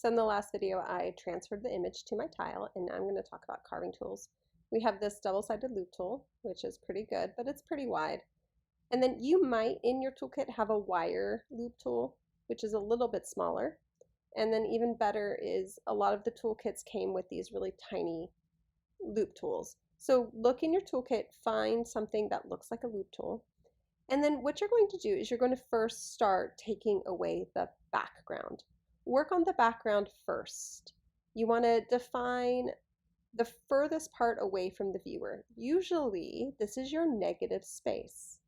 So in the last video, I transferred the image to my tile, and now I'm going to talk about carving tools. We have this double-sided loop tool, which is pretty good, but it's pretty wide. And then you might, in your toolkit, have a wire loop tool, which is a little bit smaller. And then even better is a lot of the toolkits came with these really tiny loop tools. So look in your toolkit, find something that looks like a loop tool. And then what you're going to do is you're going to first start taking away the background. Work on the background first. You want to define the furthest part away from the viewer. Usually, this is your negative space.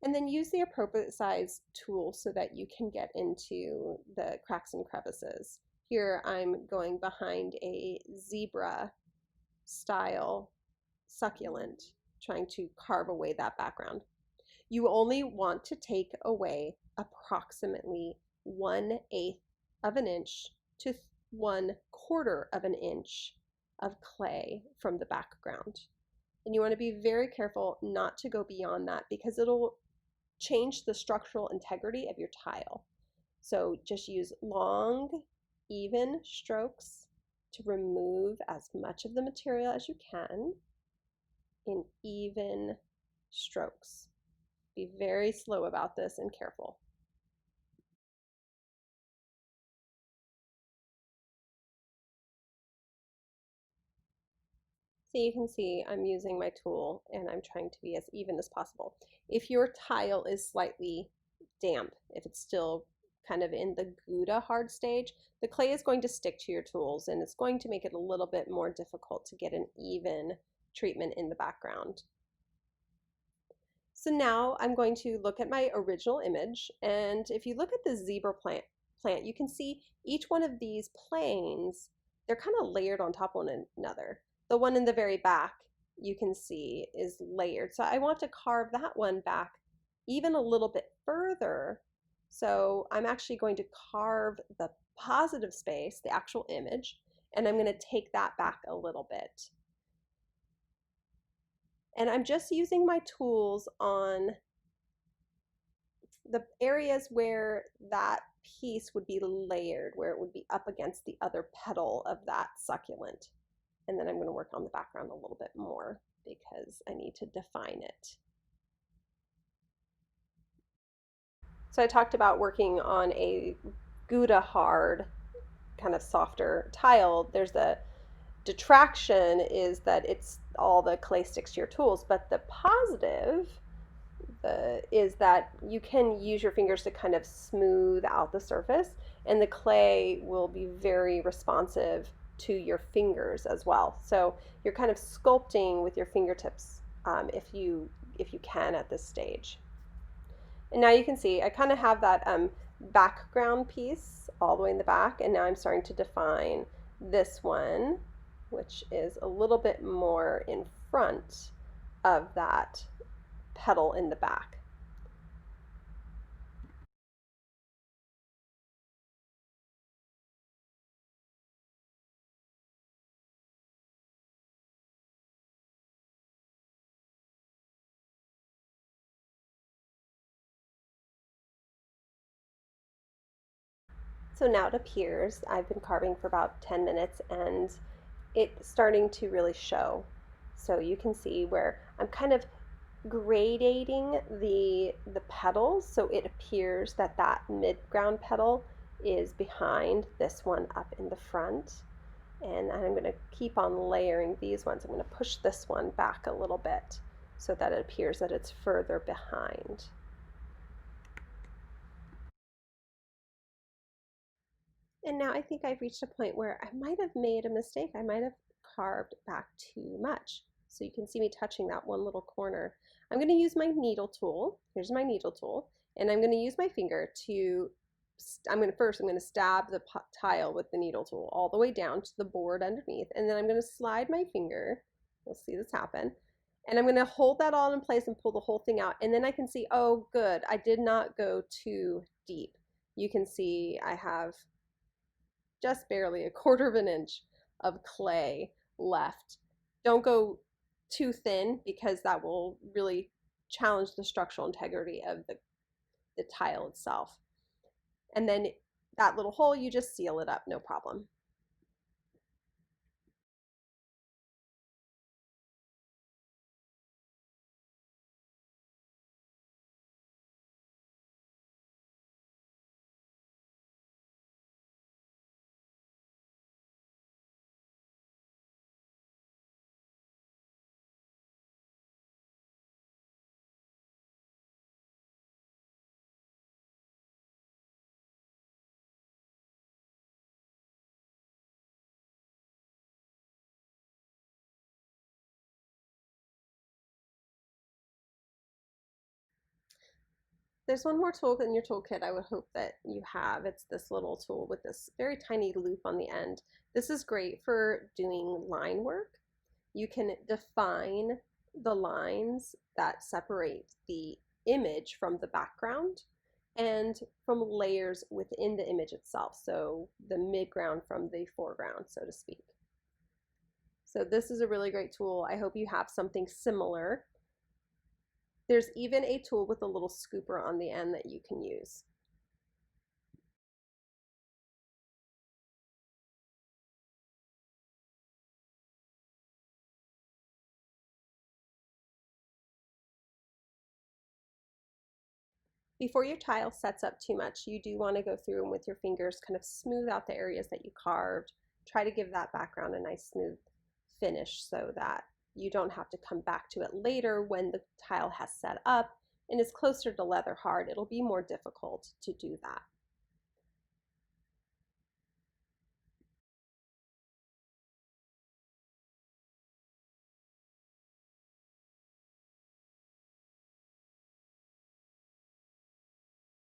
And then use the appropriate size tool so that you can get into the cracks and crevices. Here, I'm going behind a zebra style succulent, trying to carve away that background. You only want to take away approximately 1/8 of an inch to 1/4 of an inch of clay from the background. And you want to be very careful not to go beyond that because it'll change the structural integrity of your tile. So just use long, even strokes to remove as much of the material as you can in even strokes. Be very slow about this and careful. So you can see I'm using my tool and I'm trying to be as even as possible. If your tile is slightly damp, if it's still kind of in the Gouda hard stage, the clay is going to stick to your tools and it's going to make it a little bit more difficult to get an even treatment in the background. So now I'm going to look at my original image, and if you look at the zebra plant, you can see each one of these planes, they're kind of layered on top of one another. The one in the very back you can see is layered. So I want to carve that one back even a little bit further. So I'm actually going to carve the positive space, the actual image, and I'm going to take that back a little bit. And I'm just using my tools on the areas where that piece would be layered, where it would be up against the other petal of that succulent. And then I'm going to work on the background a little bit more because I need to define it. So I talked about working on a Gouda hard, kind of softer tile. There's a detraction is that it's all the clay sticks to your tools, but the positive is that you can use your fingers to kind of smooth out the surface, and the clay will be very responsive to your fingers as well. So you're kind of sculpting with your fingertips if you can at this stage. And now you can see I kind of have that background piece all the way in the back, and now I'm starting to define this one, which is a little bit more in front of that petal in the back. So now it appears I've been carving for about 10 minutes and it's starting to really show. So you can see where I'm kind of gradating the petals, so it appears that that mid-ground petal is behind this one up in the front. And I'm going to keep on layering these ones. I'm going to push this one back a little bit so that it appears that it's further behind. And now I think I've reached a point where I might have made a mistake. I might have carved back too much. So you can see me touching that one little corner. I'm going to use my needle tool. Here's my needle tool. And I'm going to use my finger to, I'm going to stab the tile with the needle tool all the way down to the board underneath. And then I'm going to slide my finger. You'll see this happen. And I'm going to hold that all in place and pull the whole thing out. And then I can see, oh, good, I did not go too deep. You can see I have just barely 1/4 of an inch of clay left. Don't go too thin because that will really challenge the structural integrity of the tile itself. And then that little hole, you just seal it up, no problem. There's one more tool in your toolkit I would hope that you have. It's this little tool with this very tiny loop on the end. This is great for doing line work. You can define the lines that separate the image from the background and from layers within the image itself. So the midground from the foreground, so to speak. So this is a really great tool. I hope you have something similar. There's even a tool with a little scooper on the end that you can use. Before your tile sets up too much, you do want to go through and with your fingers kind of smooth out the areas that you carved. Try to give that background a nice smooth finish so that you don't have to come back to it later when the tile has set up and is closer to leather hard. It'll be more difficult to do that.